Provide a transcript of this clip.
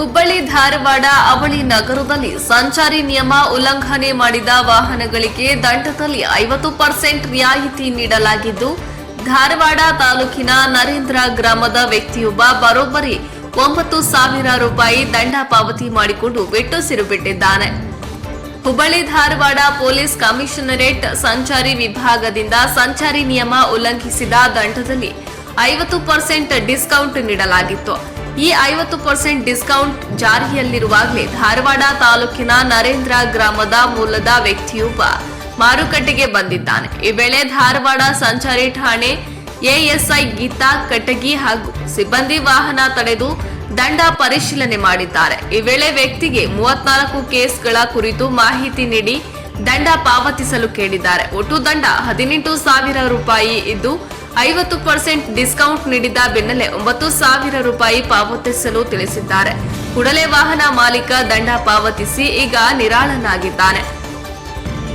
ಹುಬ್ಬಳ್ಳಿ ಧಾರವಾಡ ಅವಳಿ ನಗರದಲ್ಲಿ ಸಂಚಾರಿ ನಿಯಮ ಉಲ್ಲಂಘನೆ ಮಾಡಿದ ವಾಹನಗಳಿಗೆ ದಂಡದಲ್ಲಿ 50% ರಿಯಾಯಿತಿ ನೀಡಲಾಗಿದ್ದು, ಧಾರವಾಡ ತಾಲೂಕಿನ ನರೇಂದ್ರ ಗ್ರಾಮದ ವ್ಯಕ್ತಿಯೊಬ್ಬ ಬರೋಬ್ಬರಿ 9,000 ರೂಪಾಯಿ ದಂಡ ಪಾವತಿ ಮಾಡಿಕೊಂಡು ಬೆಟ್ಟುಸಿರು ಬಿಟ್ಟಿದ್ದಾನೆ. ಹುಬ್ಬಳ್ಳಿ ಧಾರವಾಡ ಪೊಲೀಸ್ ಕಮಿಷನರೇಟ್ ಸಂಚಾರಿ ವಿಭಾಗದಿಂದ ಸಂಚಾರಿ ನಿಯಮ ಉಲ್ಲಂಘಿಸಿದ ದಂಡದಲ್ಲಿ 50% ಡಿಸ್ಕೌಂಟ್ ನೀಡಲಾಗಿತ್ತು. ಈ 50% ಡಿಸ್ಕೌಂಟ್ ಜಾರಿಯಲ್ಲಿರುವಾಗಲೇ ಧಾರವಾಡ ತಾಲೂಕಿನ ನರೇಂದ್ರ ಗ್ರಾಮದ ಮೂಲದ ವ್ಯಕ್ತಿಯೊಬ್ಬ ಮಾರುಕಟ್ಟೆಗೆ ಬಂದಿದ್ದಾನೆ. ಈ ವೇಳೆ ಧಾರವಾಡ ಸಂಚಾರಿ ಠಾಣೆ ಎಎಸ್ಐ ಗೀತಾ ಕಟಗಿ ಹಾಗೂ ಸಿಬ್ಬಂದಿ ವಾಹನ ತಡೆದು ದಂಡ ಪರಿಶೀಲನೆ ಮಾಡಿದ್ದಾರೆ. ಈ ವೇಳೆ ವ್ಯಕ್ತಿಗೆ 34 ಕೇಸ್ಗಳ ಕುರಿತು ಮಾಹಿತಿ ನೀಡಿ ದಂಡ ಪಾವತಿಸಲು ಕೇಳಿದ್ದಾರೆ. ಒಟ್ಟು ದಂಡ 18,000 ರೂಪಾಯಿ ಇದ್ದು 50% ಡಿಸ್ಕೌಂಟ್ ನೀಡಿದ ಬೆನ್ನಲ್ಲೇ 9,000 ರೂಪಾಯಿ ಪಾವತಿಸಲು ತಿಳಿಸಿದ್ದಾರೆ. ಕೂಡಲೇ ವಾಹನ ಮಾಲೀಕ ದಂಡ ಪಾವತಿಸಿ ಈಗ ನಿರಾಳನಾಗಿದ್ದಾನೆ.